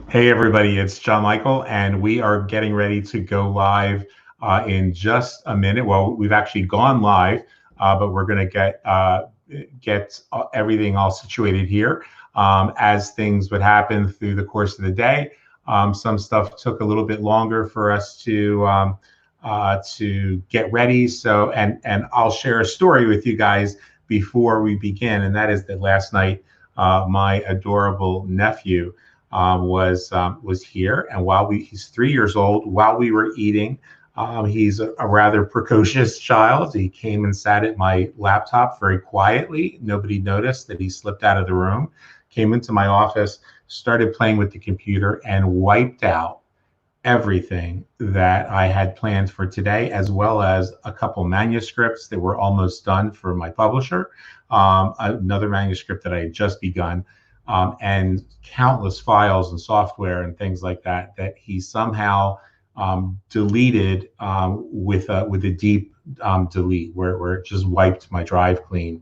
Hey everybody, it's John Michael, and we are getting ready to go live in just a minute. Well, we've actually gone live, but we're going to get everything all situated here. As things would happen through the course of the day, some stuff took a little bit longer for us to get ready. So, and I'll share a story with you guys before we begin, and that is that last night, my adorable nephew was here, and he's 3 years old. While we were eating, he's a rather precocious child. He came and sat at my laptop very quietly. Nobody noticed that he slipped out of the room, came into my office, started playing with the computer, and wiped out everything that I had planned for today, as well as a couple manuscripts that were almost done for my publisher, another manuscript that I had just begun, and countless files and software and things like that he somehow deleted with a deep delete, where it just wiped my drive clean.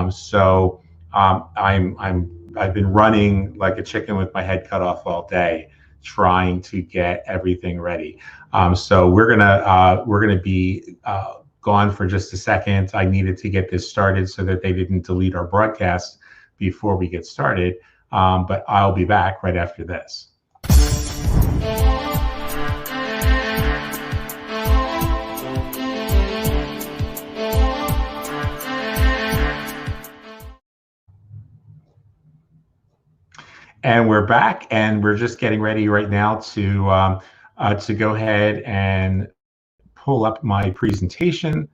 So I've been running like a chicken with my head cut off all day, trying to get everything ready. So we're gonna be gone for just a second. I needed to get this started so that they didn't delete our broadcast before we get started, but I'll be back right after this. And we're back, and we're just getting ready right now to go ahead and pull up my presentation,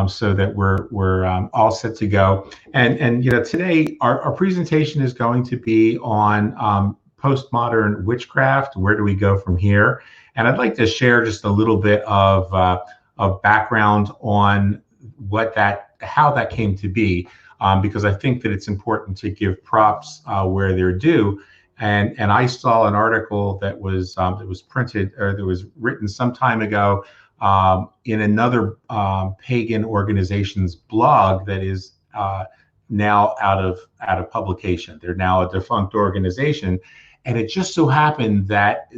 so that we're all set to go. And today our presentation is going to be on postmodern witchcraft. Where do we go from here? And I'd like to share just a little bit of background on how that came to be, because I think that it's important to give props where they're due. And I saw an article that was printed, or that was written some time ago, in another pagan organization's blog that is now out of publication. They're now a defunct organization, and it just so happened that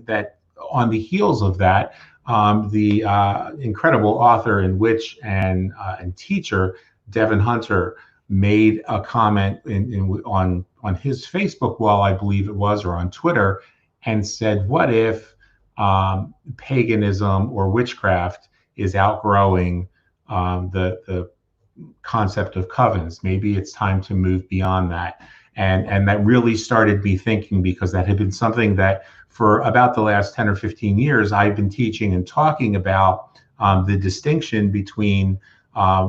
on the heels of that, the incredible author and witch and teacher Devin Hunter made a comment on his Facebook wall, I believe it was, or on Twitter, and said, "What if paganism or witchcraft is outgrowing the concept of covens? Maybe it's time to move beyond that." And that really started me thinking, because that had been something that for about the last 10 or 15 years I've been teaching and talking about, the distinction between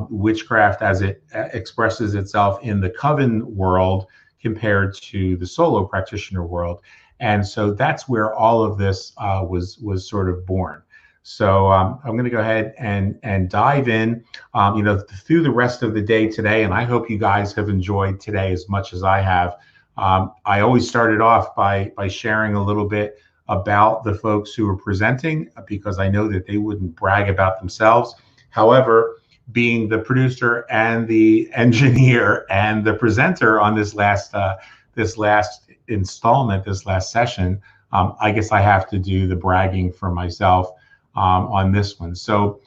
witchcraft as it expresses itself in the coven world compared to the solo practitioner world. And so that's where all of this was sort of born. So I'm going to go ahead and dive in, through the rest of the day today. And I hope you guys have enjoyed today as much as I have. I always started off by sharing a little bit about the folks who are presenting, because I know that they wouldn't brag about themselves. However, being the producer and the engineer and the presenter on this last installment, this last session, I guess I have to do the bragging for myself on this one. So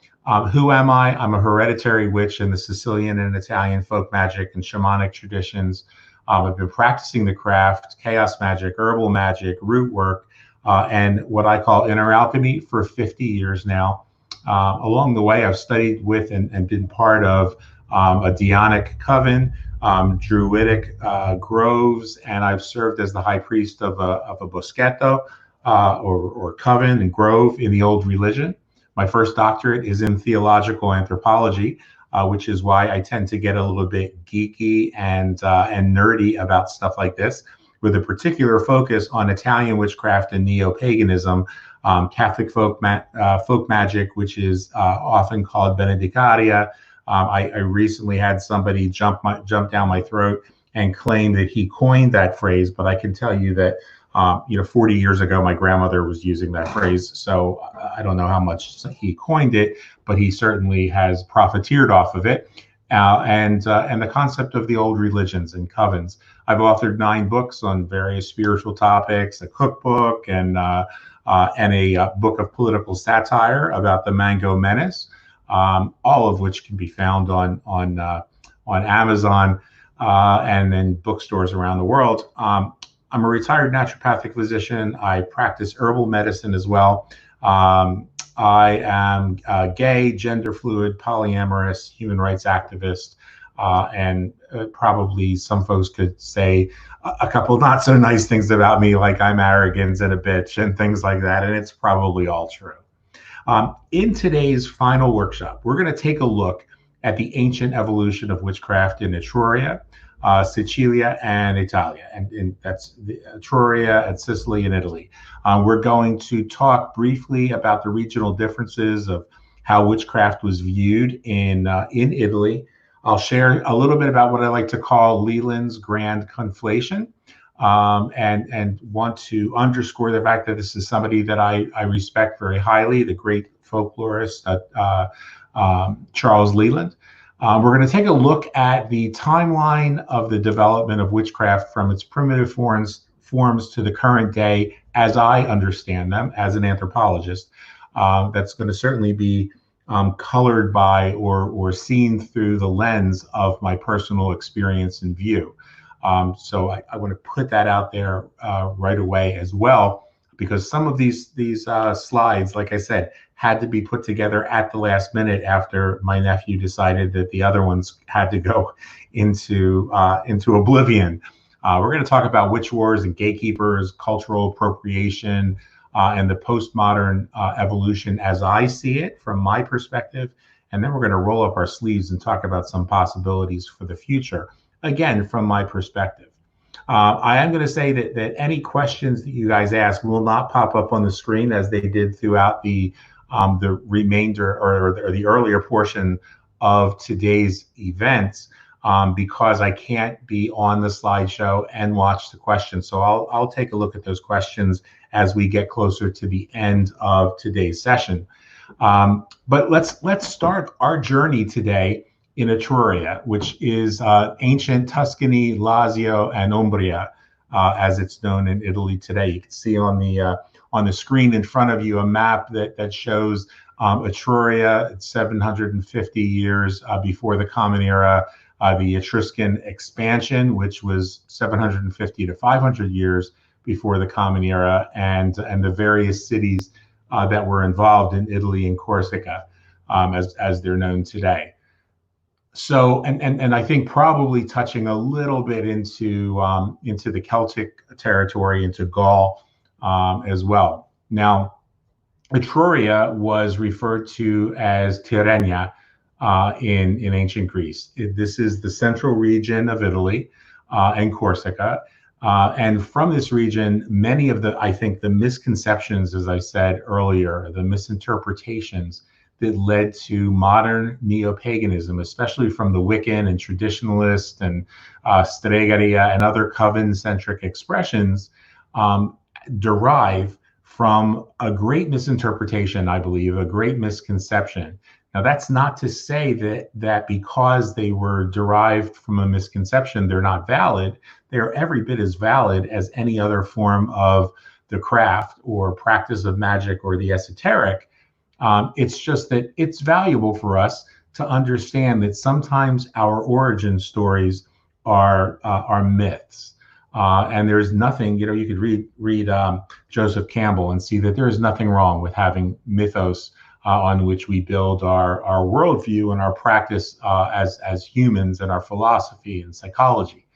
who am I? I'm a hereditary witch in the Sicilian and Italian folk magic and shamanic traditions. I've been practicing the craft, chaos magic, herbal magic, root work, and what I call inner alchemy for 50 years now. Along the way, I've studied with and been part of a Dionic coven, Druidic groves, and I've served as the high priest of a boschetto, or coven and grove in the old religion. My first doctorate is in theological anthropology, which is why I tend to get a little bit geeky and nerdy about stuff like this, with a particular focus on Italian witchcraft and neo-paganism, Catholic folk magic, which is often called benedicaria. I recently had somebody jump down my throat and claim that he coined that phrase, but I can tell you that 40 years ago my grandmother was using that phrase. So I don't know how much he coined it, but he certainly has profiteered off of it. and the concept of the old religions and covens. I've authored 9 books on various spiritual topics, a cookbook, and a book of political satire about the Mango Menace, all of which can be found on Amazon and in bookstores around the world. I'm a retired naturopathic physician. I practice herbal medicine as well. I am gay, gender fluid, polyamorous, human rights activist, and probably some folks could say a couple not so nice things about me, like I'm arrogant and a bitch and things like that, and it's probably all true. In today's final workshop, we're going to take a look at the ancient evolution of witchcraft in Etruria, Sicilia, and Italia, and that's Etruria and Sicily and Italy. We're going to talk briefly about the regional differences of how witchcraft was viewed in Italy. I'll share a little bit about what I like to call Leland's grand conflation, and want to underscore the fact that this is somebody that I respect very highly, the great folklorist Charles Leland. We're going to take a look at the timeline of the development of witchcraft from its primitive forms to the current day, as I understand them as an anthropologist. That's going to certainly be colored by or seen through the lens of my personal experience and view. So I want to put that out there right away as well, because some of these slides, like I said, had to be put together at the last minute after my nephew decided that the other ones had to go into oblivion. We're going to talk about witch wars and gatekeepers, cultural appropriation, and the postmodern evolution as I see it from my perspective. And then we're going to roll up our sleeves and talk about some possibilities for the future, again, from my perspective. I am going to say that any questions that you guys ask will not pop up on the screen as they did throughout the remainder or the earlier portion of today's events, because I can't be on the slideshow and watch the questions. So I'll take a look at those questions as we get closer to the end of today's session. But let's start our journey today in Etruria, which is ancient Tuscany, Lazio, and Umbria, as it's known in Italy today. You can see on the screen in front of you a map that shows Etruria. It's 750 years before the Common Era, the Etruscan expansion, which was 750 to 500 years before the Common Era, and the various cities that were involved in Italy and Corsica, as they're known today. So, and I think probably touching a little bit into the Celtic territory, into Gaul as well. Now, Etruria was referred to as Tyrrhenia in ancient Greece. This is the central region of Italy and Corsica. And from this region, many of the misconceptions, as I said earlier, the misinterpretations that led to modern neo-paganism, especially from the Wiccan and traditionalist and streghe and other coven-centric expressions, derive from a great misinterpretation, I believe, a great misconception. Now, that's not to say that because they were derived from a misconception, they're not valid. They're every bit as valid as any other form of the craft or practice of magic or the esoteric. It's just that it's valuable for us to understand that sometimes our origin stories are myths. And there's nothing, you could read Joseph Campbell and see that there is nothing wrong with having mythos on which we build our worldview and our practice as humans and our philosophy and psychology.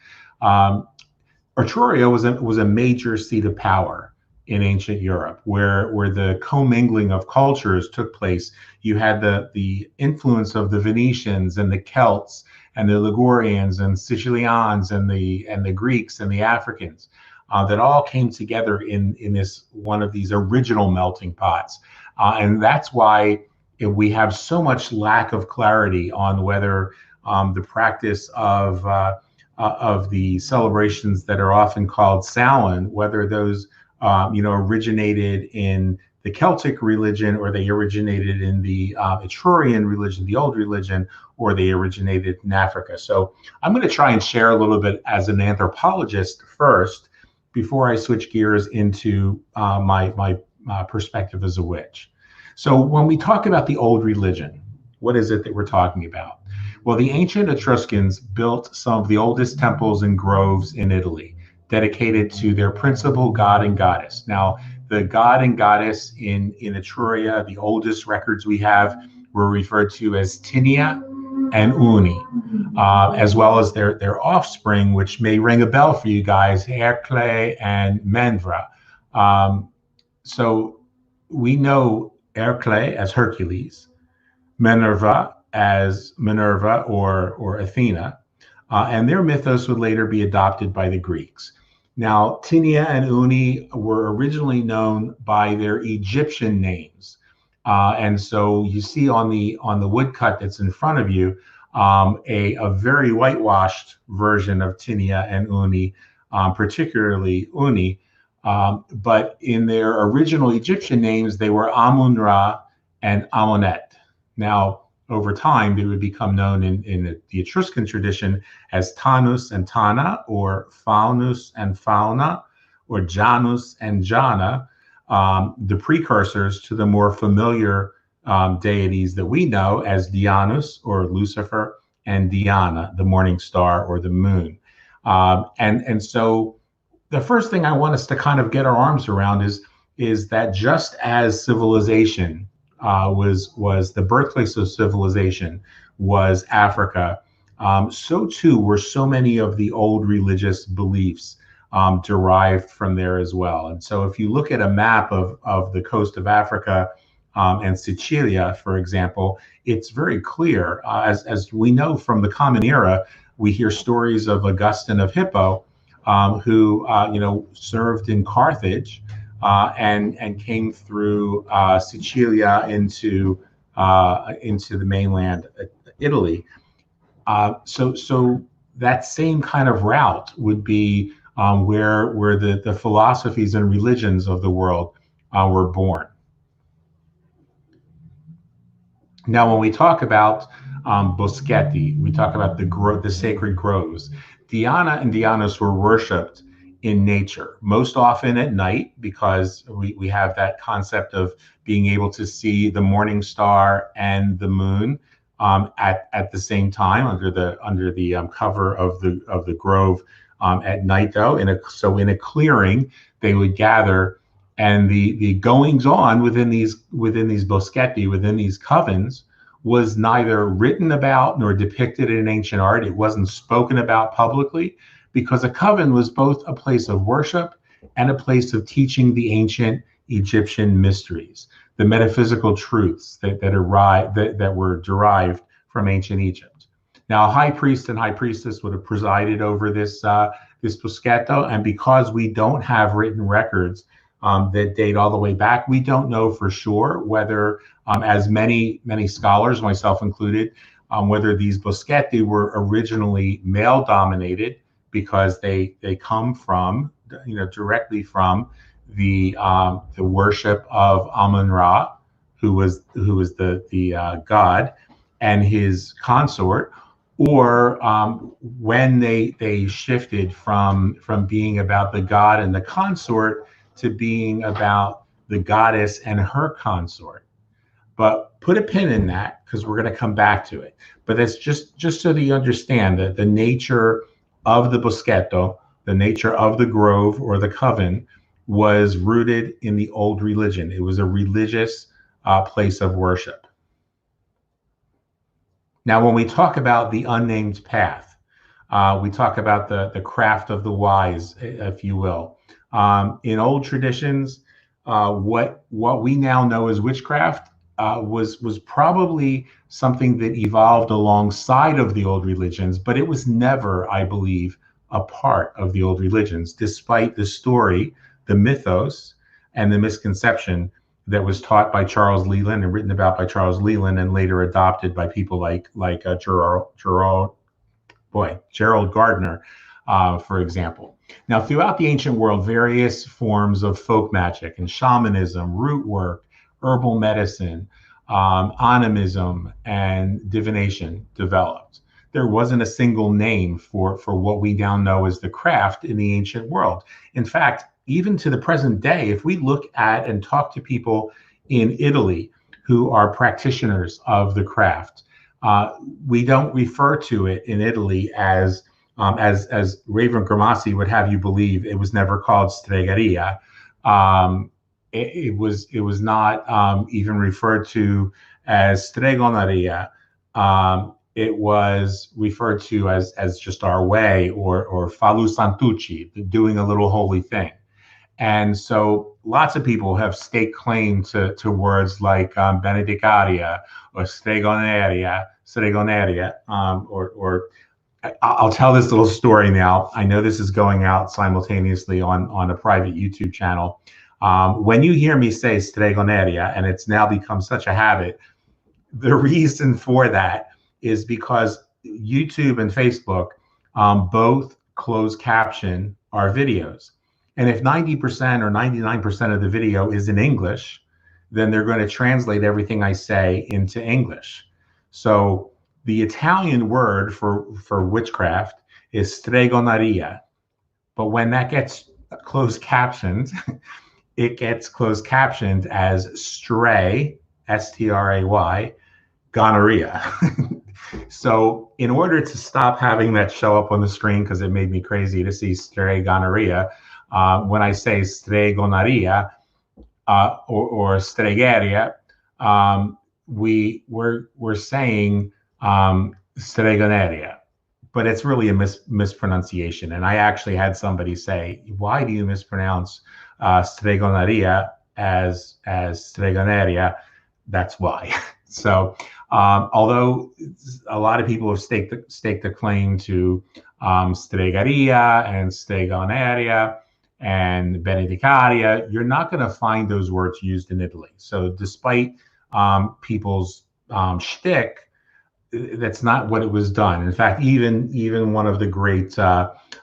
Etruria was a major seat of power in ancient Europe, where the commingling of cultures took place. You had the influence of the Venetians and the Celts and the Ligurians and Sicilians and the Greeks and the Africans that all came together in this one of these original melting pots. And that's why we have so much lack of clarity on whether the practice of the celebrations that are often called Samhain, whether those originated in the Celtic religion, or they originated in the Etrurian religion, the old religion, or they originated in Africa. So I'm going to try and share a little bit as an anthropologist first, before I switch gears into my perspective as a witch. So when we talk about the old religion, what is it that we're talking about? Well, the ancient Etruscans built some of the oldest temples and groves in Italy, dedicated to their principal god and goddess. Now, the god and goddess in Etruria, the oldest records we have, were referred to as Tinia and Uni, as well as their offspring, which may ring a bell for you guys, Hercle and Mendra. So we know Hercle as Hercules, Minerva as Minerva or Athena, and their mythos would later be adopted by the Greeks. Now, Tinia and Uni were originally known by their Egyptian names. And so you see on the woodcut that's in front of you, a very whitewashed version of Tinia and Uni, particularly Uni. But in their original Egyptian names, they were Amun-Ra and Amunet. Now, over time, they would become known in the Etruscan tradition as Tanus and Tana, or Faunus and Fauna, or Janus and Jana, the precursors to the more familiar deities that we know as Dianus, or Lucifer, and Diana, the morning star or the moon. And so the first thing I want us to kind of get our arms around is that just as civilization was the birthplace of civilization was Africa, so too were so many of the old religious beliefs derived from there as well. And so if you look at a map of the coast of Africa and Sicilia, for example, it's very clear, as we know from the Common Era, we hear stories of Augustine of Hippo, who served in Carthage, and came through Sicilia into the mainland Italy. So that same kind of route would be where the philosophies and religions of the world were born. Now, when we talk about boschetti, we talk about the sacred groves. Diana and Dianus were worshipped in nature, most often at night, because we have that concept of being able to see the morning star and the moon at the same time under the cover of the grove at night. Though in a clearing, they would gather, and the goings on within these boschetti, within these covens, was neither written about nor depicted in ancient art. It wasn't spoken about publicly, because a coven was both a place of worship and a place of teaching the ancient Egyptian mysteries, the metaphysical truths that were derived from ancient Egypt. Now, a high priest and high priestess would have presided over this boschetto, and because we don't have written records that date all the way back, we don't know for sure whether, as many scholars, myself included, whether these boschetti were originally male-dominated, because they come from, directly from the worship of Amun-Ra, who was the god, and his consort, or when they shifted from being about the god and the consort to being about the goddess and her consort. But put a pin in that, because we're going to come back to it. But that's just so that you understand that the nature of the boschetto, the nature of the grove or the coven, was rooted in the old religion. It was a religious place of worship. Now, when we talk about the unnamed path, we talk about the craft of the wise, if you will. In old traditions, what we now know as witchcraft was probably something that evolved alongside of the old religions, but it was never, I believe, a part of the old religions, despite the story, the mythos, and the misconception that was taught by Charles Leland and written about by Charles Leland, and later adopted by people like Gerald Gardner, for example. Now, throughout the ancient world, various forms of folk magic and shamanism, root work, herbal medicine, animism, and divination developed. There wasn't a single name for what we now know as the craft in the ancient world. In fact, even to the present day, if we look at and talk to people in Italy who are practitioners of the craft, we don't refer to it in Italy as Raven Grimassi would have you believe. It was never called stregheria. It was not even referred to as stregoneria. It was referred to as just our way, or falu santucci, doing a little holy thing. And so lots of people have staked claim to words like benedicaria or stregoneria, or I'll tell this little story now. I know this is going out simultaneously on a private YouTube channel. When you hear me say stregoneria, and it's now become such a habit, the reason for that is because YouTube and Facebook both close caption our videos. And if 90% or 99% of the video is in English, then they're going to translate everything I say into English. So the Italian word for witchcraft is stregoneria. But when that gets closed captioned, it gets closed captioned as stray, S-T-R-A-Y, gonorrhea. So in order to stop having that show up on the screen, because it made me crazy to see stray gonorrhea, when I say stregoneria or stregheria, we're saying stregoneria, but it's really a mispronunciation. And I actually had somebody say, "Why do you mispronounce stregoneria as stregoneria?" That's why. So although a lot of people have staked a claim to stregheria and stregoneria and benedicaria, you're not going to find those words used in Italy. So despite people's shtick, that's not what it was done. In fact, even one of the great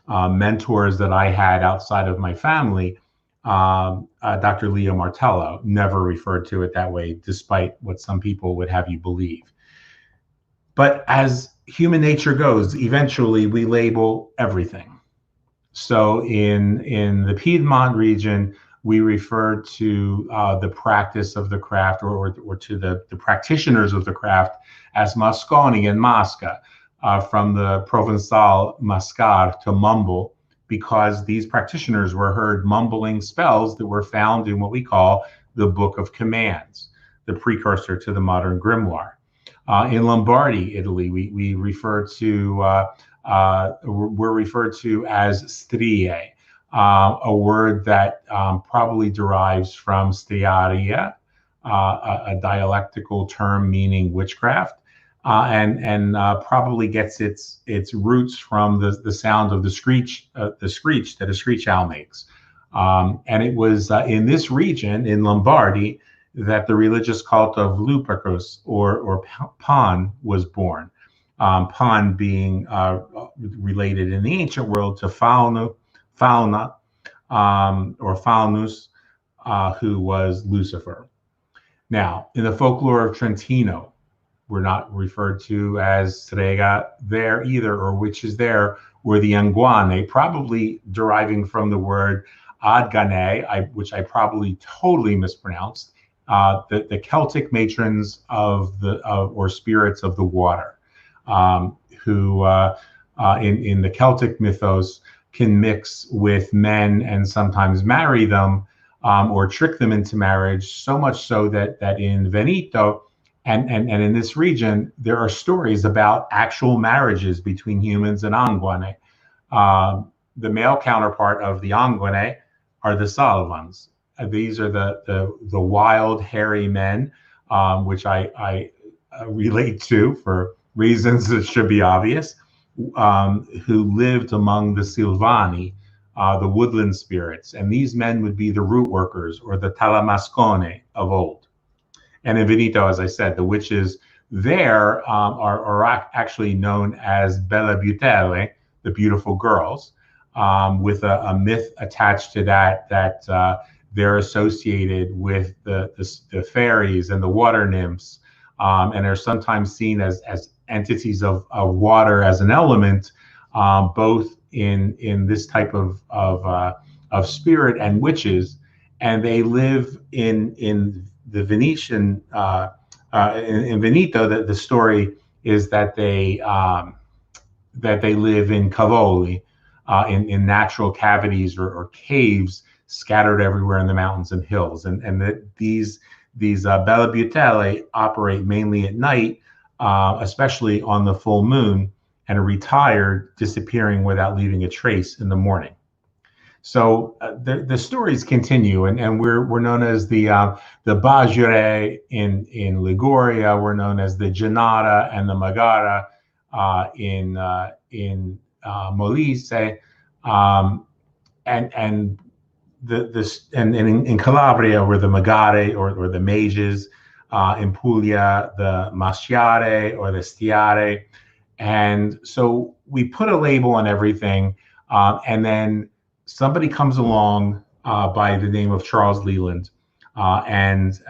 mentors that I had outside of my family, Dr. Leo Martello, never referred to it that way, despite what some people would have you believe. But as human nature goes, eventually we label everything. So in the Piedmont region, we refer to the practice of the craft or to the practitioners of the craft as masconi and masca, from the Provençal mascar, to mumble, because these practitioners were heard mumbling spells that were found in what we call the Book of Commands, the precursor to the modern grimoire. In Lombardy, Italy, we're referred to as streghe, a word that probably derives from striaria, a dialectical term meaning witchcraft, and probably gets its roots from the sound of the screech that a screech owl makes. And it was in this region, in Lombardy, that the religious cult of rootworkers or Pan was born. Pan being related in the ancient world to fauna, or Faunus, who was Lucifer. Now, in the folklore of Trentino, we're not referred to as Strega there either, or witches there, were the Anguane, probably deriving from the word Adgane, which I probably totally mispronounced, the Celtic matrons or spirits of the water, who in the Celtic mythos can mix with men and sometimes marry them, or trick them into marriage, so much so that in Veneto and in this region, there are stories about actual marriages between humans and Anguane. The male counterpart of the Anguane are the Salvans. These are the wild, hairy men, which I relate to for reasons that should be obvious, who lived among the Silvani, the woodland spirits. And these men would be the root workers or the talamascone of old. And in Veneto, as I said, the witches there are actually known as belle butelle, the beautiful girls, with a myth attached to that they're associated with the fairies and the water nymphs, and are sometimes seen as entities of water as an element, both in this type of spirit and witches, and they live in the Venetian in Veneto. The story is that they live in cavoli, in natural cavities or caves scattered everywhere in the mountains and hills, and that these belle butelle operate mainly at night, especially on the full moon, and are retired, disappearing without leaving a trace in the morning. So the stories continue, and we're known as the Bagere in Liguria. We're known as the Giannata and the Magara in Molise, and in Calabria we're the Magare or the mages. In Puglia, the Masciare or the Stiare. And so we put a label on everything, and then somebody comes along by the name of Charles Leland. And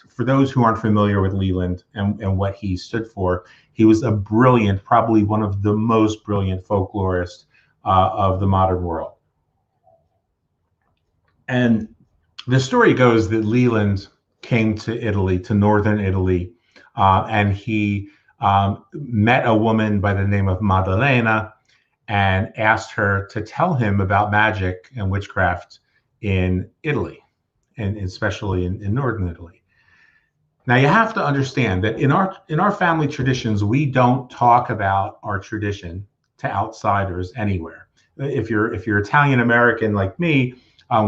for those who aren't familiar with Leland and what he stood for, he was a brilliant, probably one of the most brilliant folklorists of the modern world. And the story goes that Leland came to Italy, to northern Italy, and he met a woman by the name of Maddalena and asked her to tell him about magic and witchcraft in Italy, and especially in northern Italy. Now you have to understand that in our family traditions, we don't talk about our tradition to outsiders anywhere. If you're Italian American like me,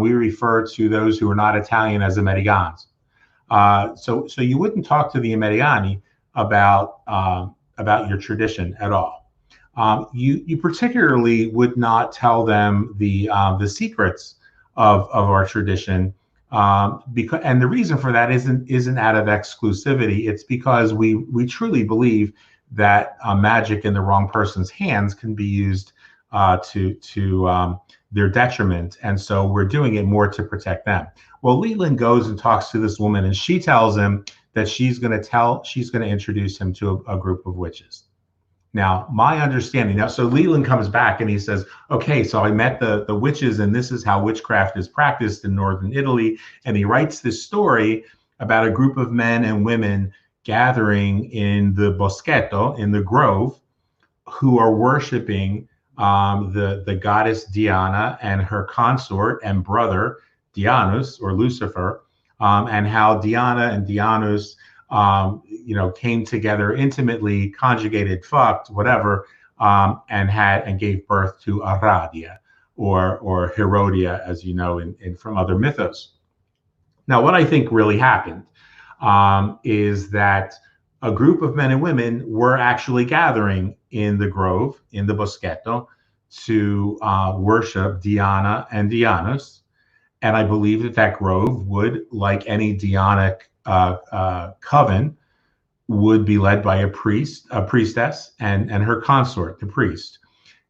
we refer to those who are not Italian as Americans. So you wouldn't talk to the Americani about your tradition at all. You particularly would not tell them the secrets of our tradition, because, and the reason for that isn't out of exclusivity. It's because we truly believe that magic in the wrong person's hands can be used to their detriment, and so we're doing it more to protect them. Well, Leland goes and talks to this woman, and she tells him that she's going to introduce him to a group of witches. Now, my understanding now, so Leland comes back and he says, okay, so I met the witches, and this is how witchcraft is practiced in northern Italy. And he writes this story about a group of men and women gathering in the boschetto, in the grove, who are worshiping the goddess Diana and her consort and brother Dianus, or Lucifer, and how Diana and Dianus came together intimately, conjugated, fucked, whatever, and gave birth to Aradia or Herodia, as you know, from other mythos. Now, what I think really happened is that a group of men and women were actually gathering in the grove, in the boschetto, to worship Diana and Dianus. And I believe that grove would, like any Dianic coven, would be led by a priestess, and her consort, the priest.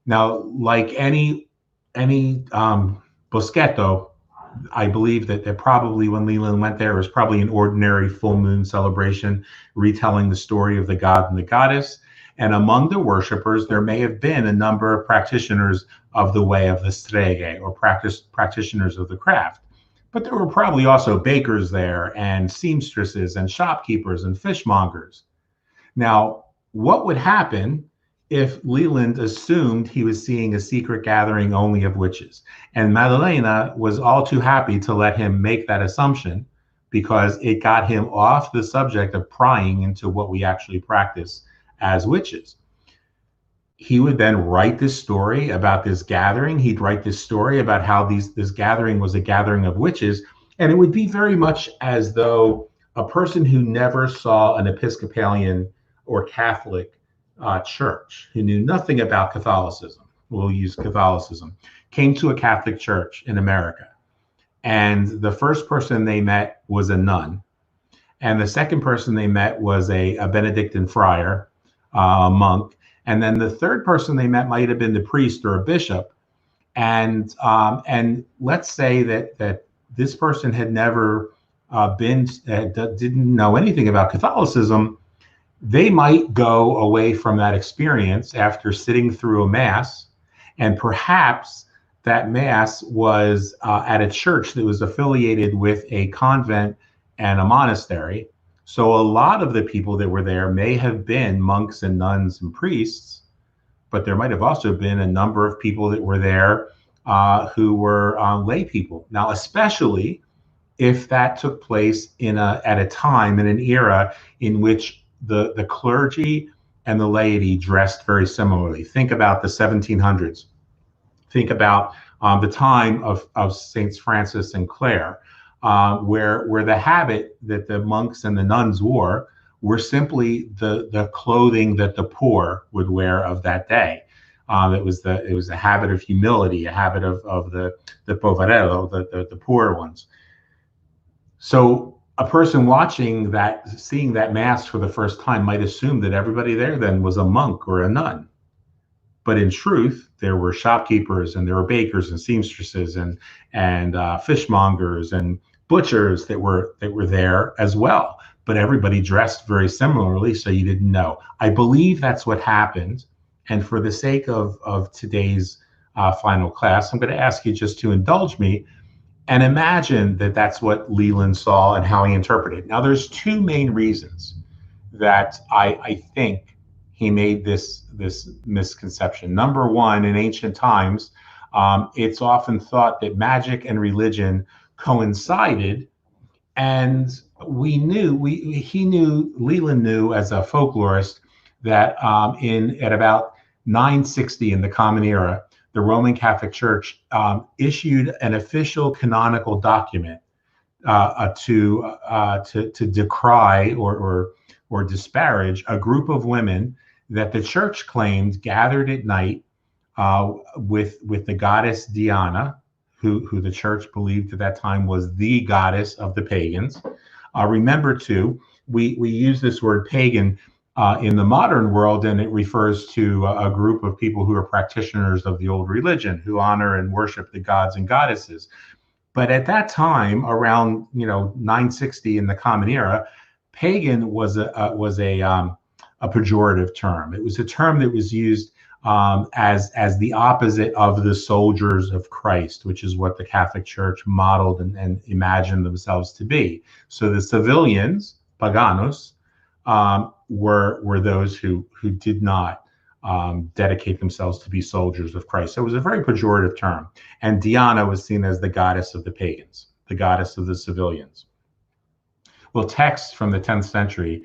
Now, like any boschetto, I believe that probably when Leland went there, it was probably an ordinary full moon celebration, retelling the story of the god and the goddess. And among the worshipers, there may have been a number of practitioners of the way of the streghe, or practitioners of the craft. But there were probably also bakers there, and seamstresses, and shopkeepers, and fishmongers. Now, what would happen if Leland assumed he was seeing a secret gathering only of witches? And Maddalena was all too happy to let him make that assumption, because it got him off the subject of prying into what we actually practice as witches. He would then write this story about this gathering. He'd write this story about how this gathering was a gathering of witches. And it would be very much as though a person who never saw an Episcopalian or Catholic church, who knew nothing about Catholicism, we'll use Catholicism, came to a Catholic church in America. And the first person they met was a nun. And the second person they met was a Benedictine friar, a monk. And then the third person they met might have been the priest or a bishop. And let's say that this person had never didn't know anything about Catholicism. They might go away from that experience after sitting through a mass, and perhaps that mass was at a church that was affiliated with a convent and a monastery. So a lot of the people that were there may have been monks and nuns and priests, but there might have also been a number of people that were there who were lay people. Now, especially if that took place at a time, in an era in which the clergy and the laity dressed very similarly. Think about the 1700s. Think about the time of Saints Francis and Clare, where the habit that the monks and the nuns wore were simply the clothing that the poor would wear of that day. It was a habit of humility, a habit of the poverello, the poor ones. So a person seeing that mass for the first time might assume that everybody there then was a monk or a nun. But in truth, there were shopkeepers and there were bakers and seamstresses and fishmongers and butchers that were there as well. But everybody dressed very similarly, so you didn't know. I believe that's what happened. And for the sake of today's final class, I'm going to ask you just to indulge me and imagine that that's what Leland saw and how he interpreted it. Now, there's two main reasons that I think he made this misconception. Number one, in ancient times, it's often thought that magic and religion coincided, and Leland knew as a folklorist that at about 960 in the Common Era, the Roman Catholic Church issued an official canonical document to decry or disparage a group of women that the church claimed gathered at night with the goddess Diana, who the church believed at that time was the goddess of the pagans. Remember too, we use this word pagan in the modern world, and it refers to a group of people who are practitioners of the old religion, who honor and worship the gods and goddesses. But at that time, around 960 in the Common Era, pagan was a pejorative term. It was a term that was used as the opposite of the soldiers of Christ, which is what the Catholic Church modeled and imagined themselves to be. So the civilians, paganos, were those who did not dedicate themselves to be soldiers of Christ. So it was a very pejorative term. And Diana was seen as the goddess of the pagans, the goddess of the civilians. Well, texts from the 10th century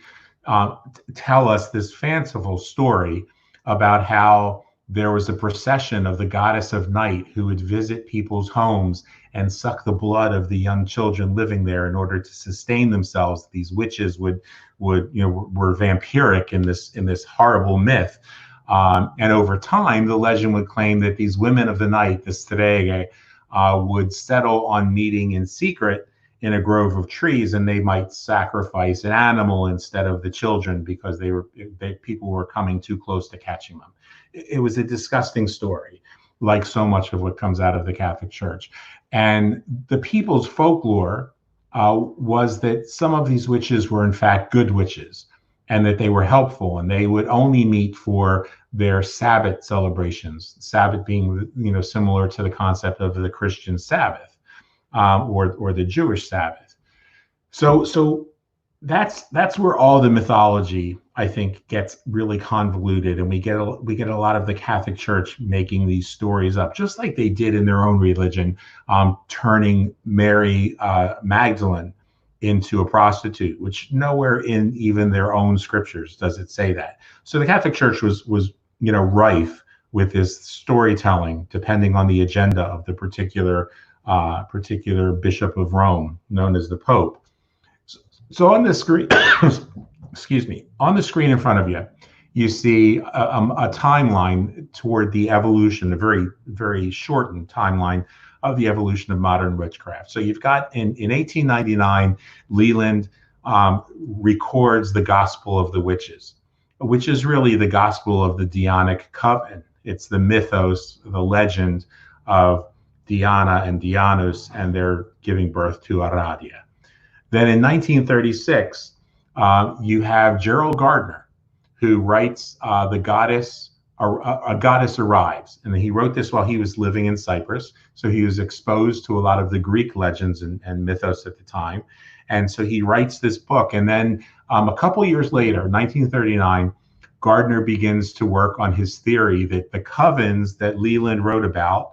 tell us this fanciful story about how there was a procession of the goddess of night who would visit people's homes and suck the blood of the young children living there in order to sustain themselves. These witches were vampiric in this horrible myth. And over time, the legend would claim that these women of the night, the streghe, would settle on meeting in secret in a grove of trees, and they might sacrifice an animal instead of the children because people were coming too close to catching them. It was a disgusting story, like so much of what comes out of the Catholic Church. And the people's folklore was that some of these witches were in fact good witches, and that they were helpful, and they would only meet for their Sabbath celebrations. Sabbath being, similar to the concept of the Christian Sabbath, or the Jewish Sabbath. So that's where all the mythology, I think, gets really convoluted, and we get a lot of the Catholic Church making these stories up, just like they did in their own religion, turning Mary Magdalene into a prostitute, which nowhere in even their own scriptures does it say that. So the Catholic Church was rife with this storytelling, depending on the agenda of the particular bishop of Rome, known as the Pope. So on the screen, excuse me, on the screen in front of you, you see a timeline toward the evolution, a very, very shortened timeline of the evolution of modern witchcraft. So you've got in 1899, Leland records the Gospel of the Witches. which is really the gospel of the Dionic coven. It's the mythos, the legend of Diana and Dionysus, and they're giving birth to Aradia. Then in 1936, you have Gerald Gardner, who writes The Goddess, a Goddess Arrives. And he wrote this while he was living in Cyprus. So he was exposed to a lot of the Greek legends and mythos at the time. And so he writes this book. And then a couple years later, 1939, Gardner begins to work on his theory that the covens that Leland wrote about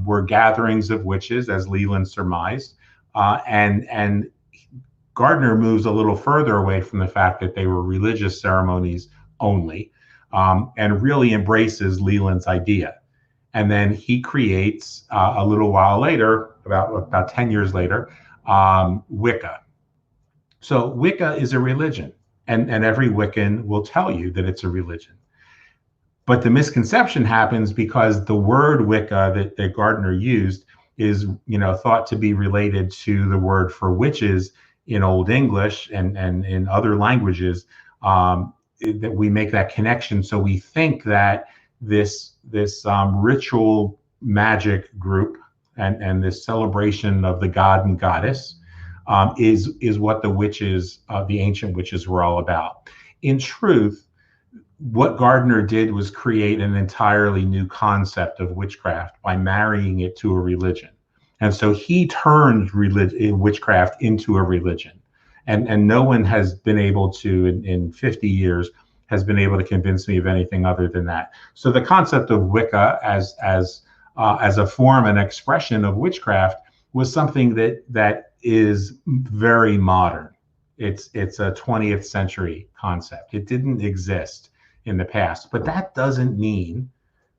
were gatherings of witches, as Leland surmised. And Gardner moves a little further away from the fact that they were religious ceremonies only, and really embraces Leland's idea. And then he creates, a little while later, about 10 years later, Wicca. So Wicca is a religion, and every Wiccan will tell you that it's a religion. But the misconception happens because the word Wicca that Gardner used is, thought to be related to the word for witches in Old English and in other languages, that we make that connection. So we think that this ritual magic group and this celebration of the god and goddess is what the witches, the ancient witches, were all about. In truth, what Gardner did was create an entirely new concept of witchcraft by marrying it to a religion. And so he turned witchcraft into a religion. And no one has been able to, in 50 years, has been able to convince me of anything other than that. So the concept of Wicca as a form and expression of witchcraft was something that is very modern. It's a 20th century concept. It didn't exist in the past, but that doesn't mean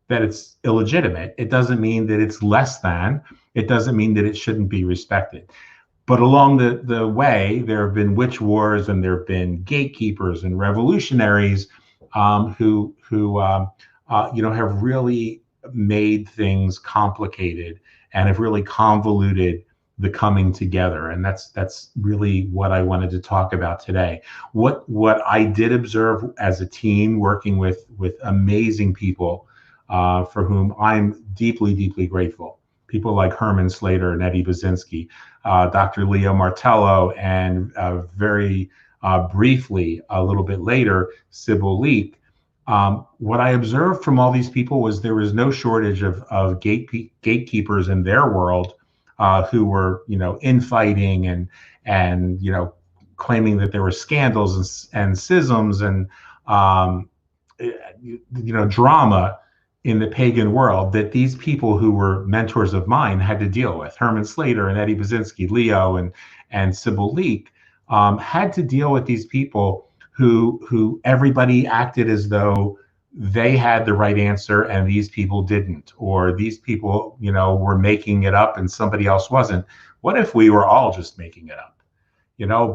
that it's illegitimate. It doesn't mean that it's less than. It doesn't mean that it shouldn't be respected. But along the way, there have been witch wars, and there have been gatekeepers and revolutionaries who have really made things complicated and have really convoluted the coming together. And that's really what I wanted to talk about today. What I did observe as a team working with amazing people, for whom I'm deeply, deeply grateful. People like Herman Slater and Eddie Basinski, Dr. Leo Martello, and very briefly, a little bit later, Sybil Leek. What I observed from all these people was there was no shortage of gatekeepers in their world, who were, infighting and claiming that there were scandals and schisms and drama in the pagan world that these people who were mentors of mine had to deal with. Herman Slater and Eddie Basinski, Leo and Sybil Leek had to deal with these people who everybody acted as though they had the right answer and these people didn't, or these people, were making it up and somebody else wasn't. What if we were all just making it up?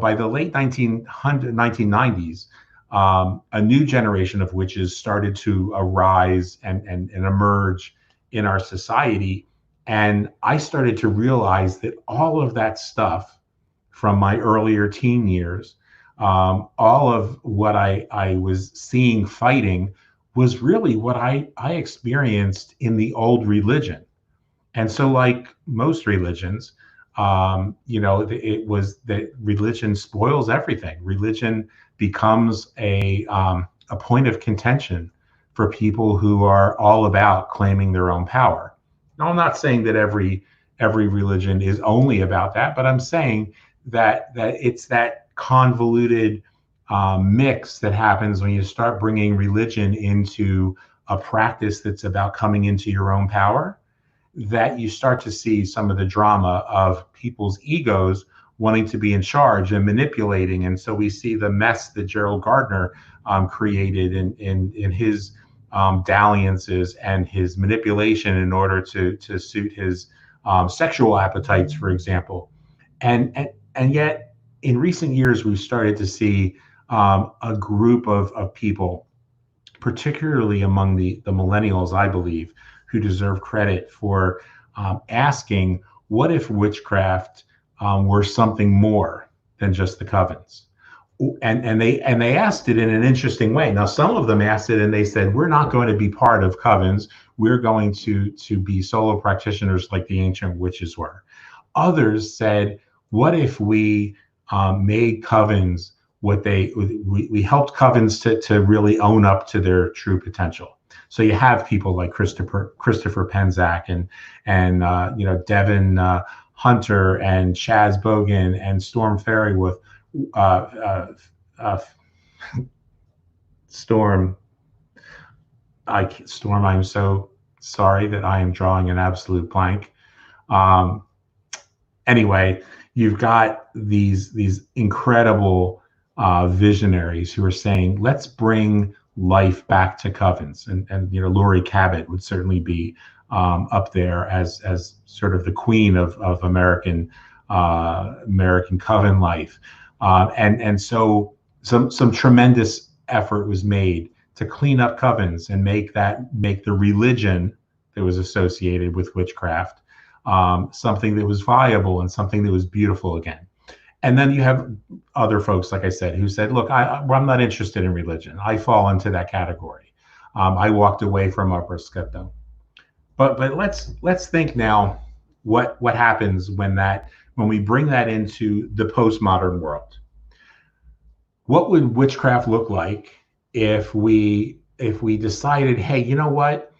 By the late 1990s, a new generation of witches started to arise and emerge in our society. And I started to realize that all of that stuff from my earlier teen years, all of what I was seeing fighting was really what I experienced in the old religion. And so, like most religions, it was that religion spoils everything. Religion becomes a point of contention for people who are all about claiming their own power. Now, I'm not saying that every religion is only about that, but I'm saying that it's that convoluted mix that happens when you start bringing religion into a practice that's about coming into your own power, that you start to see some of the drama of people's egos wanting to be in charge and manipulating. And so we see the mess that Gerald Gardner created in his dalliances and his manipulation in order to suit his sexual appetites, for example. And yet, in recent years, we've started to see a group of people, particularly among the millennials, I believe, who deserve credit for asking, what if witchcraft were something more than just the covens? and they asked it in an interesting way. Now, some of them asked it and they said, we're not going to be part of covens. We're going to be solo practitioners like the ancient witches were. Others said, what if we made covens we helped covens to really own up to their true potential. So you have people like Christopher Penczak and Devin Hunter and Chaz Bogan and Storm Ferry with Storm. I'm so sorry that I am drawing an absolute blank. Anyway, you've got these incredible visionaries who are saying, let's bring life back to covens. And Laurie Cabot would certainly be up there as sort of the queen of American coven life. And so some tremendous effort was made to clean up covens and make the religion that was associated with witchcraft something that was viable and something that was beautiful again. And then you have other folks, like I said, who said, look, I'm not interested in religion. I fall into that category. I walked away from Upper Skepto. But let's think now what happens when we bring that into the postmodern world. What would witchcraft look like if we decided, hey, you know what?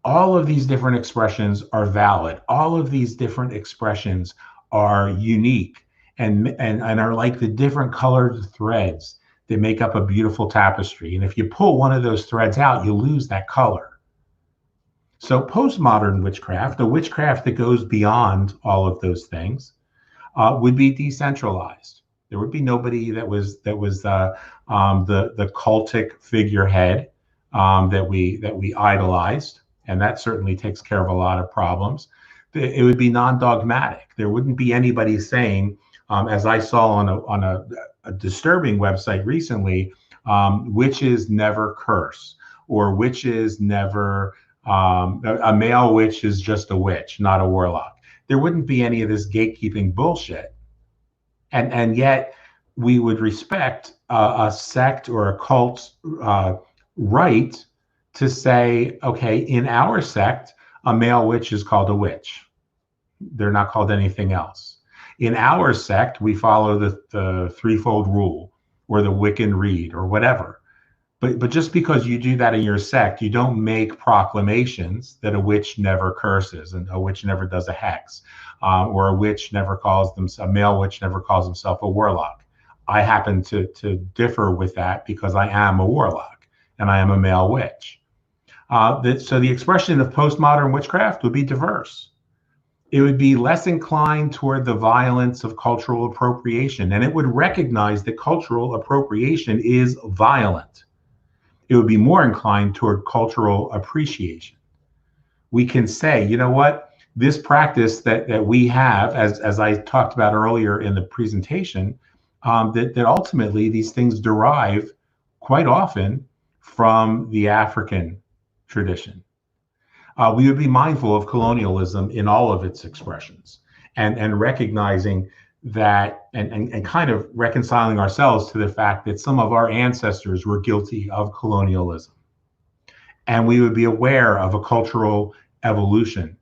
All of these different expressions are valid. All of these different expressions are unique and are like the different colored threads that make up a beautiful tapestry. And if you pull one of those threads out, you lose that color. So postmodern witchcraft, the witchcraft that goes beyond all of those things, would be decentralized. There would be nobody that was the cultic figurehead that we idolized, and that certainly takes care of a lot of problems. It would be non-dogmatic. There wouldn't be anybody saying, as I saw on a disturbing website recently, witches never curse, or witches never, a male witch is just a witch, not a warlock. There wouldn't be any of this gatekeeping bullshit. And yet we would respect a sect or a cult's right to say, okay, in our sect, a male witch is called a witch. They're not called anything else. In our sect, we follow the threefold rule or the Wiccan Rede or whatever. But just because you do that in your sect, you don't make proclamations that a witch never curses and a witch never does a hex, or a male witch never calls himself a warlock. I happen to differ with that because I am a warlock and I am a male witch. So the expression of postmodern witchcraft would be diverse. It would be less inclined toward the violence of cultural appropriation, and it would recognize that cultural appropriation is violent. It would be more inclined toward cultural appreciation. We can say, you know what, this practice that we have, as I talked about earlier in the presentation, that ultimately these things derive quite often from the African tradition. We would be mindful of colonialism in all of its expressions and recognizing that and kind of reconciling ourselves to the fact that some of our ancestors were guilty of colonialism. And we would be aware of a cultural evolution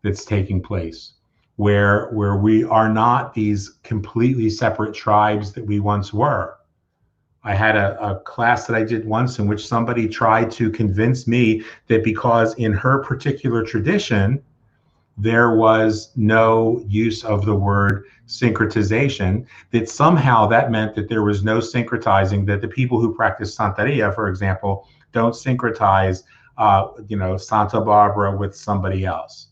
that's taking place where we are not these completely separate tribes that we once were. I had a class that I did once in which somebody tried to convince me that because in her particular tradition, there was no use of the word syncretization, that somehow that meant that there was no syncretizing, that the people who practice Santeria, for example, don't syncretize, Santa Barbara with somebody else.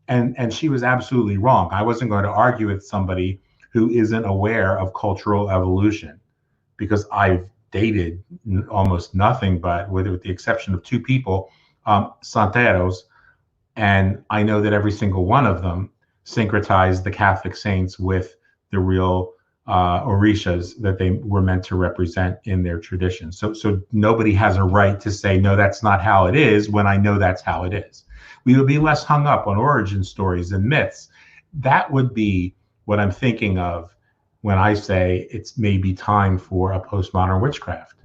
And she was absolutely wrong. I wasn't going to argue with somebody who isn't aware of cultural evolution, because I've dated almost nothing but, with the exception of two people, Santeros, and I know that every single one of them syncretized the Catholic saints with the real orishas that they were meant to represent in their tradition. So nobody has a right to say, no, that's not how it is, when I know that's how it is. We would be less hung up on origin stories and myths. That would be what I'm thinking of when I say it's maybe time for a postmodern witchcraft.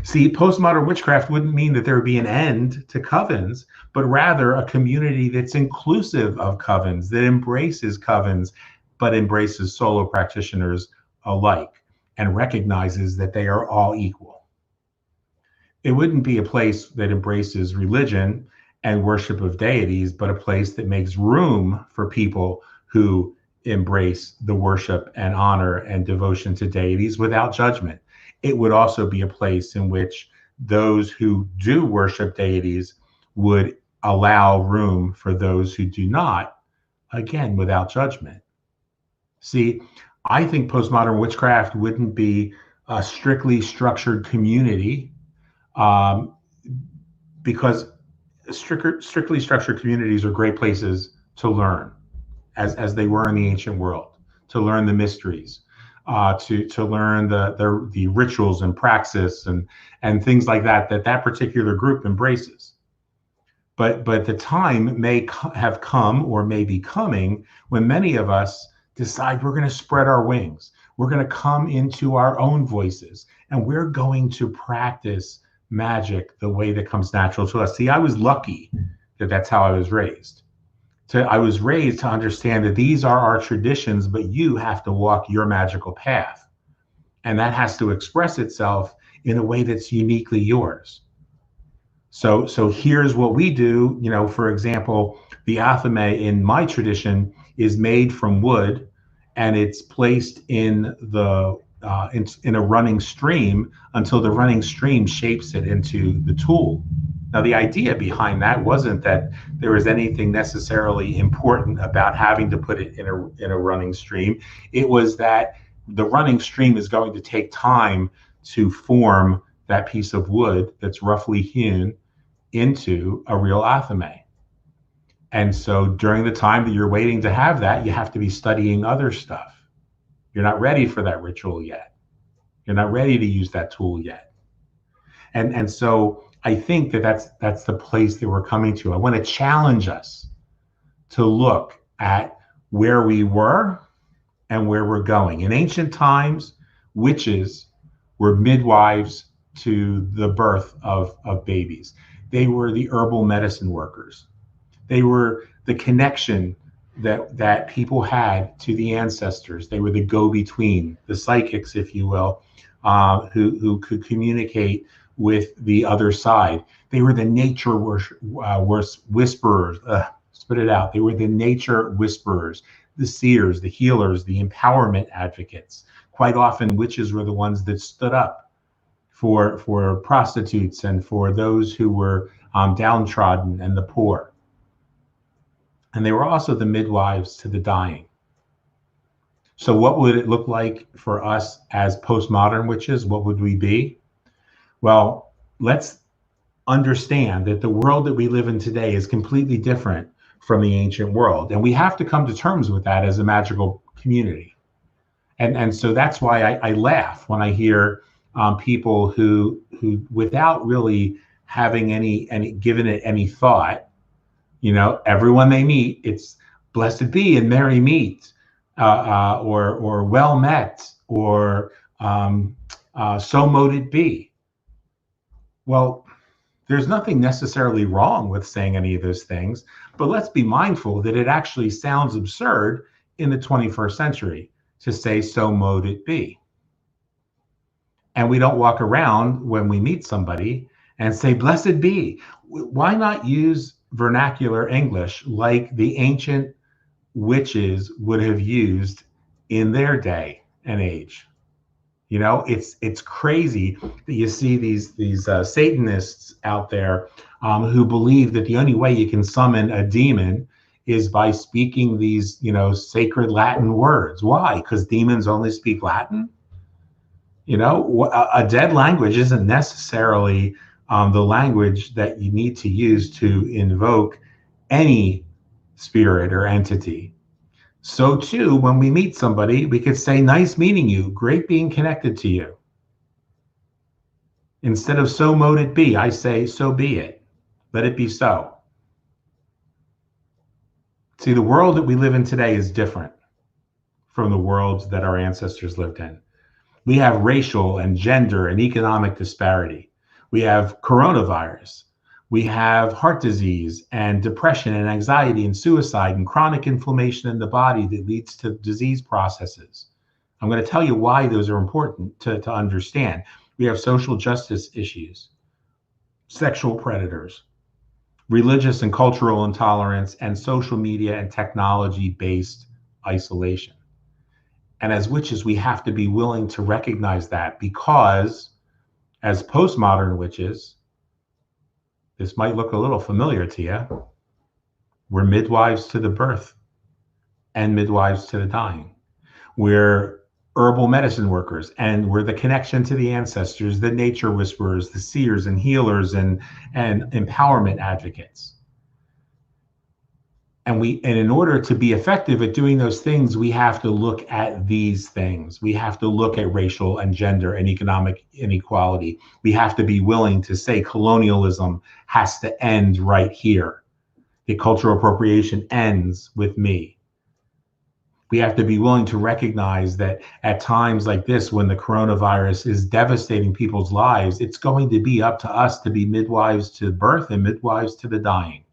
See, postmodern witchcraft wouldn't mean that there would be an end to covens, but rather a community that's inclusive of covens, that embraces covens, but embraces solo practitioners alike and recognizes that they are all equal. It wouldn't be a place that embraces religion and worship of deities, but a place that makes room for people who embrace the worship and honor and devotion to deities without judgment. It would also be a place in which those who do worship deities would allow room for those who do not, again, without judgment. See, I think postmodern witchcraft wouldn't be a strictly structured community, because strictly structured communities are great places to learn, as they were in the ancient world, to learn the mysteries, to learn the rituals and praxis and things like that particular group embraces. But the time may have come, or may be coming, when many of us decide we're going to spread our wings. We're going to come into our own voices, and we're going to practice magic the way that comes natural to us. See, I was lucky that that's how I was raised. I was raised to understand that these are our traditions, but you have to walk your magical path. And that has to express itself in a way that's uniquely yours. So here's what we do. You know, for example, the athame in my tradition is made from wood, and it's placed in the in a running stream until the running stream shapes it into the tool. Now, the idea behind that wasn't that there was anything necessarily important about having to put it in a running stream. It was that the running stream is going to take time to form that piece of wood that's roughly hewn into a real athame. And so during the time that you're waiting to have that, you have to be studying other stuff. You're not ready for that ritual yet. You're not ready to use that tool yet. And so I think that's the place that we're coming to. I want to challenge us to look at where we were and where we're going. In ancient times, witches were midwives to the birth of babies. They were the herbal medicine workers. They were the connection that people had to the ancestors. They were the go-between, the psychics, if you will, who could communicate with the other side. They were the nature whisperers. Spit it out. They were the nature whisperers, the seers, the healers, the empowerment advocates. Quite often, witches were the ones that stood up for prostitutes and for those who were downtrodden and the poor. And they were also the midwives to the dying. So what would it look like for us as postmodern witches? What would we be? Well, let's understand that the world that we live in today is completely different from the ancient world. And we have to come to terms with that as a magical community. And so that's why I laugh when I hear people who without really having any given it any thought, you know, everyone they meet, it's blessed be and merry meet, or well met, or so mote it be. Well, there's nothing necessarily wrong with saying any of those things, but let's be mindful that it actually sounds absurd in the 21st century to say so mote it be. And we don't walk around when we meet somebody and say blessed be. Why not use vernacular English like the ancient witches would have used in their day and age? You know, it's crazy that you see these Satanists out there who believe that the only way you can summon a demon is by speaking these, you know, sacred Latin words. Why? Because demons only speak Latin? You know, a dead language isn't necessarily the language that you need to use to invoke any spirit or entity. So too, when we meet somebody, we could say, nice meeting you, great being connected to you. Instead of so mote it be, I say, so be it. Let it be so. See, the world that we live in today is different. from the worlds that our ancestors lived in. We have racial and gender and economic disparity. We have coronavirus. We have heart disease and depression and anxiety and suicide and chronic inflammation in the body that leads to disease processes. I'm going to tell you why those are important to understand. We have social justice issues, sexual predators, religious and cultural intolerance, and social media and technology-based isolation. And as witches, we have to be willing to recognize that, because as postmodern witches, this might look a little familiar to you. We're midwives to the birth and midwives to the dying. We're herbal medicine workers, and we're the connection to the ancestors, the nature whisperers, the seers and healers and empowerment advocates. And in order to be effective at doing those things, we have to look at these things. We have to look at racial and gender and economic inequality. We have to be willing to say colonialism has to end right here. The cultural appropriation ends with me. We have to be willing to recognize that at times like this, when the coronavirus is devastating people's lives, it's going to be up to us to be midwives to birth and midwives to the dying.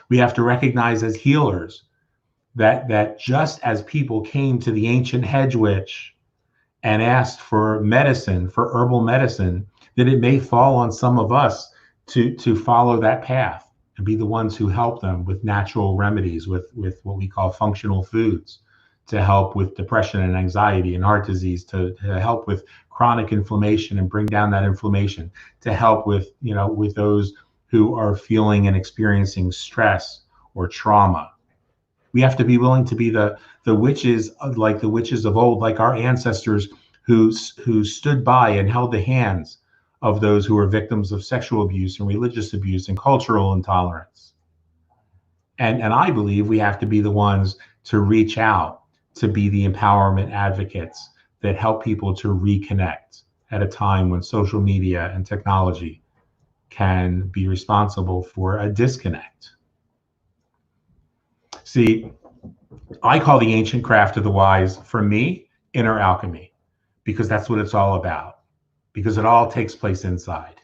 We have to recognize as healers that just as people came to the ancient hedge witch and asked for medicine, for herbal medicine, that it may fall on some of us to follow that path and be the ones who help them with natural remedies, with what we call functional foods, to help with depression and anxiety and heart disease, to help with chronic inflammation and bring down that inflammation, to help with, with those who are feeling and experiencing stress or trauma. We have to be willing to be the witches, like the witches of old, like our ancestors who stood by and held the hands of those who were victims of sexual abuse and religious abuse and cultural intolerance. And I believe we have to be the ones to reach out, to be the empowerment advocates that help people to reconnect at a time when social media and technology can be responsible for a disconnect. See, I call the ancient craft of the wise, for me, inner alchemy, because that's what it's all about, because it all takes place inside.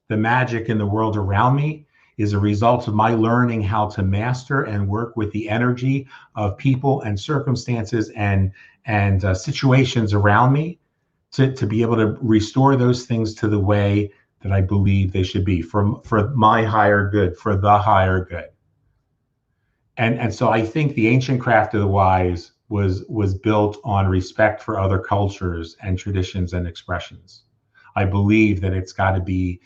The magic in the world around me is a result of my learning how to master and work with the energy of people and circumstances and situations around me to be able to restore those things to the way that I believe they should be, for my higher good, for the higher good. And so I think the ancient craft of the wise was built on respect for other cultures and traditions and expressions. I believe that it's got to be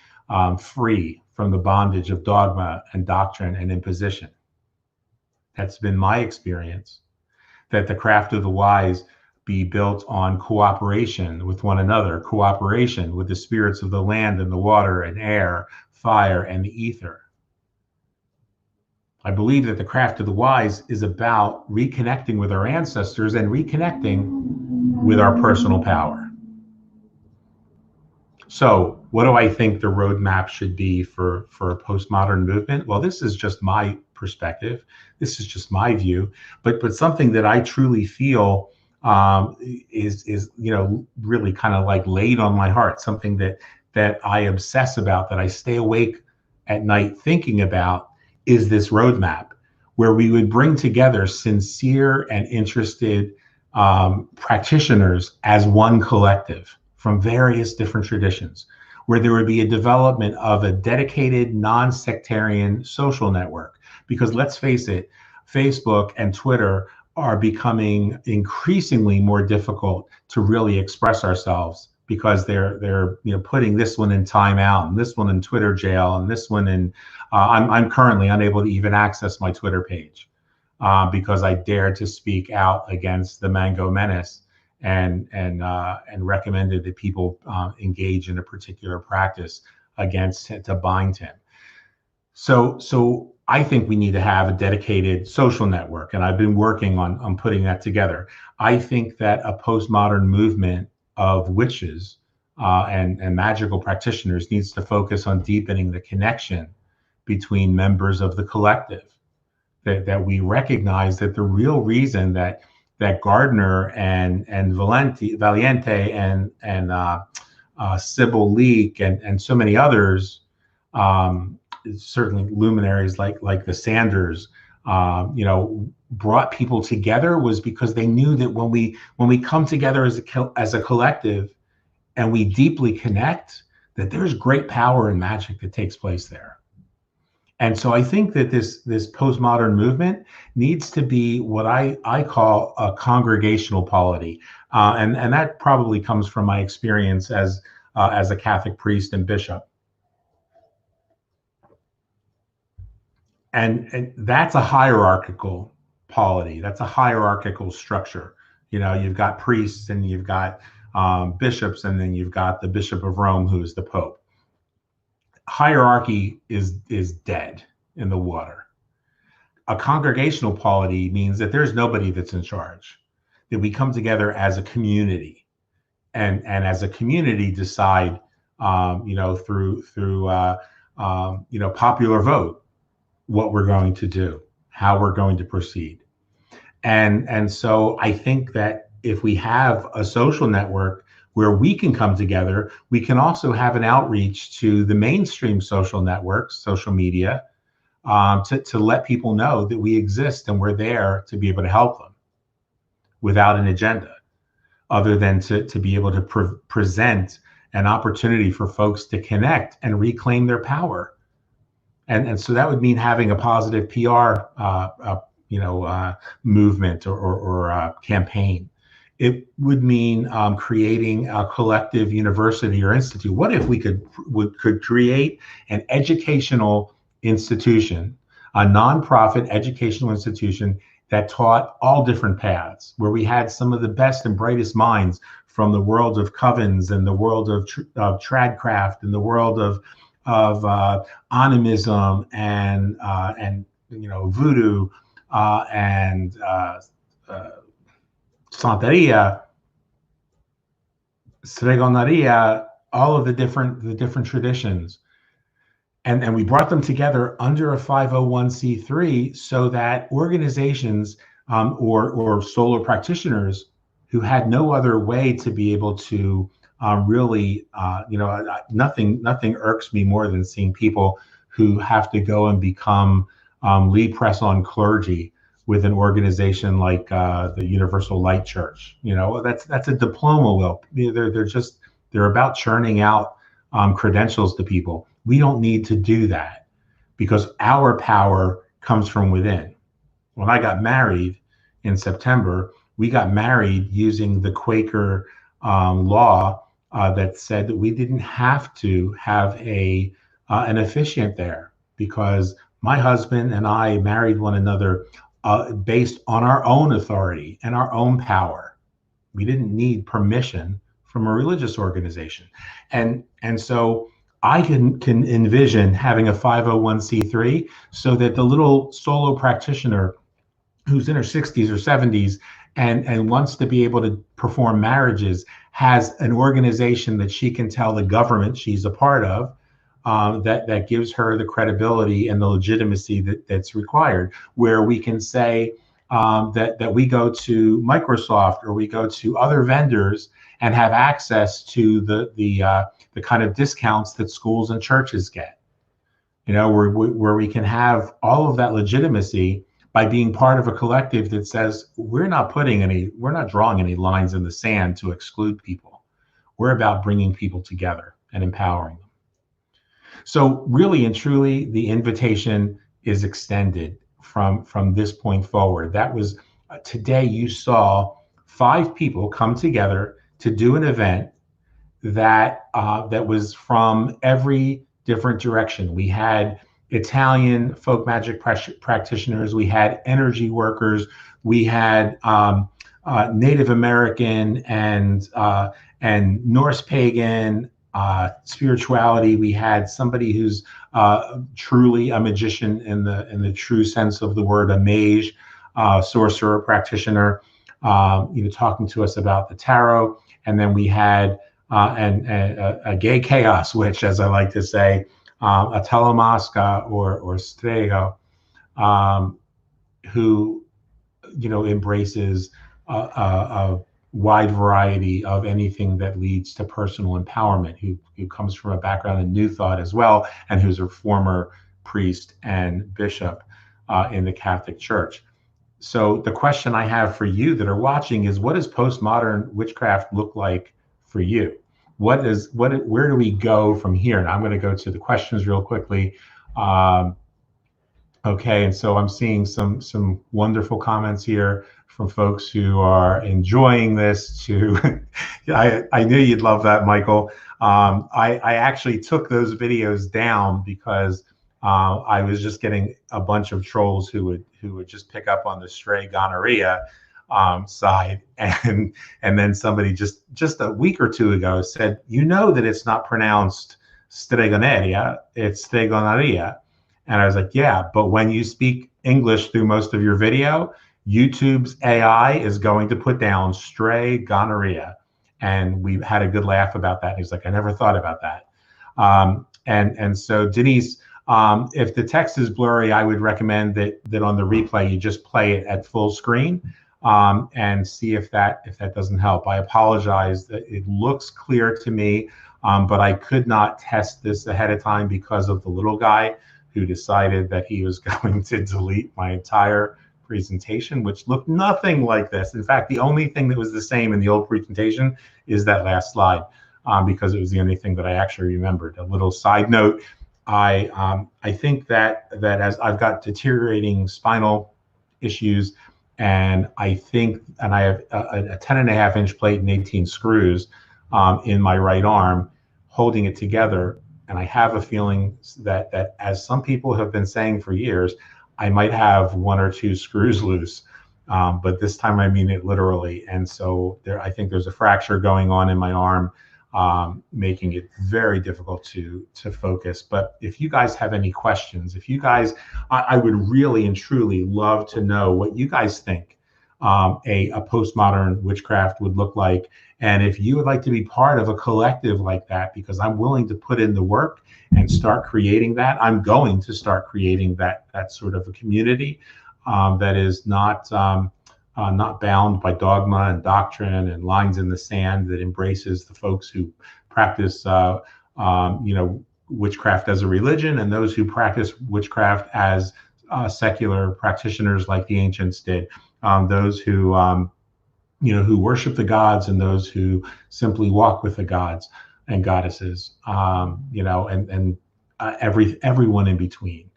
free from the bondage of dogma and doctrine and imposition. That's been my experience, that the craft of the wise be built on cooperation with one another, cooperation with the spirits of the land and the water and air, fire and the ether. I believe that the craft of the wise is about reconnecting with our ancestors and reconnecting with our personal power. So what do I think the roadmap should be for a postmodern movement? Well, this is just my perspective. This is just my view, but something that I truly feel is really kind of like laid on my heart, something that I obsess about, that I stay awake at night thinking about, is this roadmap where we would bring together sincere and interested practitioners as one collective from various different traditions, where there would be a development of a dedicated non-sectarian social network. Because let's face it, Facebook and Twitter are becoming increasingly more difficult to really express ourselves, because they're putting this one in timeout and this one in Twitter jail and this one in I'm currently unable to even access my Twitter page because I dared to speak out against the Mango Menace and recommended that people engage in a particular practice to bind him. So I think we need to have a dedicated social network, and I've been working on putting that together. I think that a postmodern movement of witches and magical practitioners needs to focus on deepening the connection between members of the collective. That we recognize that the real reason that that Gardner and Valiente and Sybil Leek and so many others, certainly luminaries like the Sanders, brought people together, was because they knew that when we come together as a collective and we deeply connect, that there's great power in magic that takes place there. And so I think that this postmodern movement needs to be what I call a congregational polity, and that probably comes from my experience as a Catholic priest and bishop. And that's a hierarchical polity. That's a hierarchical structure. You've got priests, and you've got bishops, and then you've got the Bishop of Rome, who is the Pope. Hierarchy is dead in the water. A congregational polity means that there's nobody that's in charge, that we come together as a community, and as a community decide, through popular vote, what we're going to do, how we're going to proceed. And so I think that if we have a social network where we can come together, we can also have an outreach to the mainstream social networks, social media, to let people know that we exist and we're there to be able to help them without an agenda, other than to be able to present an opportunity for folks to connect and reclaim their power. And so that would mean having a positive PR, movement or campaign. It would mean creating a collective university or institute. What if we could create an educational institution, a nonprofit educational institution that taught all different paths, where we had some of the best and brightest minds from the world of covens and the world of tradcraft and the world of animism and voodoo and Santeria, Stregoneria, all of the different traditions, and we brought them together under a 501c3, so that organizations or solo practitioners who had no other way to be able to really, nothing irks me more than seeing people who have to go and become lead press on clergy with an organization like the Universal Light Church. That's a diploma. They're about churning out credentials to people. We don't need to do that, because our power comes from within. When I got married in September, we got married using the Quaker law that said that we didn't have to have an officiant there, because my husband and I married one another based on our own authority and our own power. We didn't need permission from a religious organization. And so I can envision having a 501c3, so that the little solo practitioner who's in her 60s or 70s and wants to be able to perform marriages has an organization that she can tell the government she's a part of, that gives her the credibility and the legitimacy that's required, where we can say that we go to Microsoft or we go to other vendors and have access to the kind of discounts that schools and churches get, where we can have all of that legitimacy by being part of a collective that says we're not drawing any lines in the sand to exclude people. We're about bringing people together and empowering them. So really and truly, the invitation is extended from this point forward. That was today. You saw 5 people come together to do an event that was from every different direction. We had Italian folk magic practitioners, we had energy workers, we had Native American and Norse pagan spirituality. We had somebody who's truly a magician in the true sense of the word, a mage, sorcerer, practitioner, talking to us about the tarot. And then we had a gay chaos witch, as I like to say, a telemasca or streghe, who embraces a wide variety of anything that leads to personal empowerment, who comes from a background in New Thought as well, and who's a former priest and bishop in the Catholic Church. So the question I have for you that are watching is, what does postmodern witchcraft look like for you? Where do we go from here? And I'm going to go to the questions real quickly. Okay, and so I'm seeing some wonderful comments here from folks who are enjoying this. I knew you'd love that, Michael. I actually took those videos down because I was just getting a bunch of trolls who would just pick up on the stray gonorrhea side, and then somebody just a week or two ago said, you know that it's not pronounced stregoneria, it's stregoneria. And I was like, yeah, but when you speak English through most of your video, YouTube's AI is going to put down stray gonorrhea. And we had a good laugh about that. And he's like, I never thought about that. And so Denise, if the text is blurry, I would recommend that on the replay, you just play it at full screen and see if that doesn't help. I apologize that it looks clear to me, but I could not test this ahead of time because of the little guy who decided that he was going to delete my entire presentation, which looked nothing like this. In fact, the only thing that was the same in the old presentation is that last slide, because it was the only thing that I actually remembered. A little side note, I think that as I've got deteriorating spinal issues, and I have a 10.5-inch plate and 18 screws in my right arm holding it together. And I have a feeling that as some people have been saying for years, I might have 1 or 2 screws loose, but this time I mean it literally. And so I think there's a fracture going on in my arm, making it very difficult to focus. But if you guys have any questions, I would really and truly love to know what you guys think a postmodern witchcraft would look like. And if you would like to be part of a collective like that, because I'm willing to put in the work and start creating that, I'm going to start creating that sort of a community that is not bound by dogma and doctrine and lines in the sand, that embraces the folks who practice witchcraft as a religion, and those who practice witchcraft as secular practitioners like the ancients did, those who who worship the gods, and those who simply walk with the gods and goddesses, and everyone in between.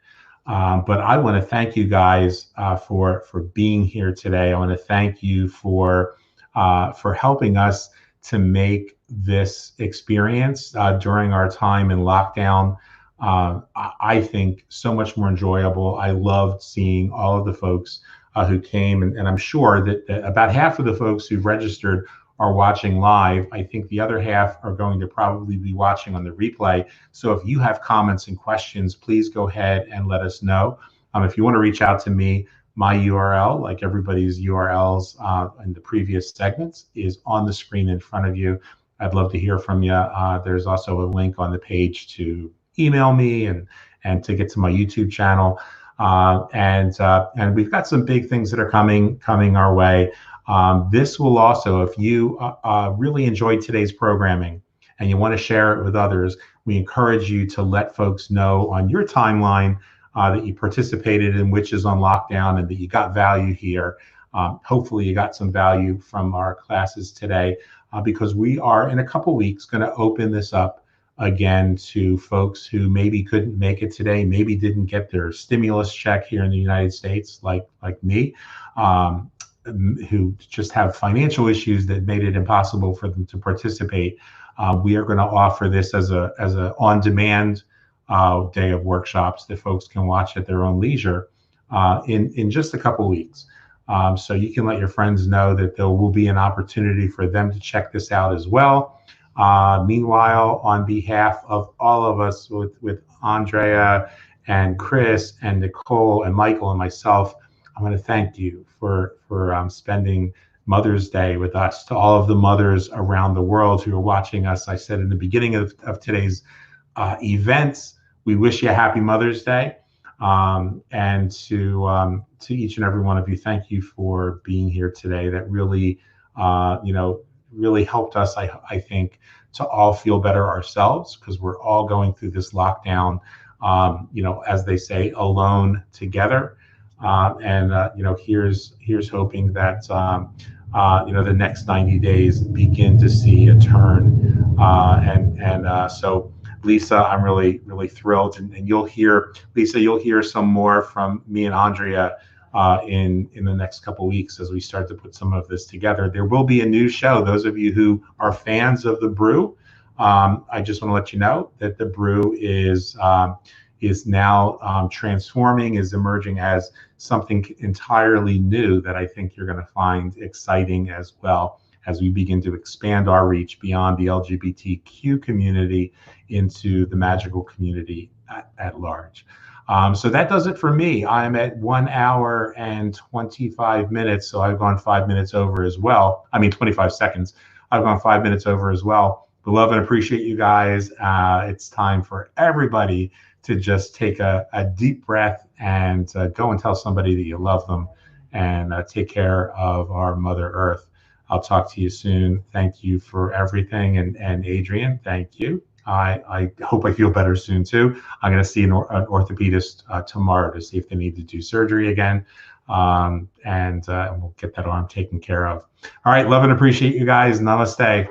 But I want to thank you guys for being here today. I want to thank you for helping us to make this experience during our time in lockdown, I think, so much more enjoyable. I loved seeing all of the folks who came, and I'm sure that about half of the folks who've registered are watching live. I think the other half are going to probably be watching on the replay. So if you have comments and questions, please go ahead and let us know. If you want to reach out to me, my URL, like everybody's URLs in the previous segments, is on the screen in front of you. I'd love to hear from you. There's also a link on the page to email me and to get to my YouTube channel. And we've got some big things that are coming our way. This will also, if you really enjoyed today's programming and you want to share it with others, we encourage you to let folks know on your timeline that you participated in Witches on Lockdown and that you got value here. Hopefully you got some value from our classes today, because we are in a couple weeks going to open this up again to folks who maybe couldn't make it today, maybe didn't get their stimulus check here in the United States, like me, who just have financial issues that made it impossible for them to participate. We are going to offer this as a on-demand day of workshops that folks can watch at their own leisure in just a couple weeks. So you can let your friends know that there will be an opportunity for them to check this out as well. Meanwhile, on behalf of all of us, with Andrea and Chris and Nicole and Michael and myself, I want to thank you for spending Mother's Day with us. To all of the mothers around the world who are watching us, I said in the beginning of today's events, we wish you a happy Mother's Day. And to each and every one of you, thank you for being here today. That really, really helped us, I think, to all feel better ourselves, because we're all going through this lockdown, as they say, alone together. Here's hoping that the next 90 days begin to see a turn. So Lisa, I'm really, really thrilled, and you'll hear, Lisa, you'll hear some more from me and Andrea in the next couple of weeks as we start to put some of this together. There will be a new show. Those of you who are fans of the brew, I just want to let you know that the brew is now transforming, is emerging as something entirely new that I think you're going to find exciting as well, as we begin to expand our reach beyond the LGBTQ community into the magical community at large. So that does it for me. I'm at 1 hour and 25 minutes, so I've gone 5 minutes over as well. 25 seconds. I've gone 5 minutes over as well. We love and appreciate you guys. It's time for everybody to just take a deep breath and go and tell somebody that you love them, and take care of our Mother Earth. I'll talk to you soon. Thank you for everything. And Adrian, thank you. I hope I feel better soon too. I'm going to see an orthopedist tomorrow to see if they need to do surgery again. And we'll get that arm taken care of. All right. Love and appreciate you guys. Namaste.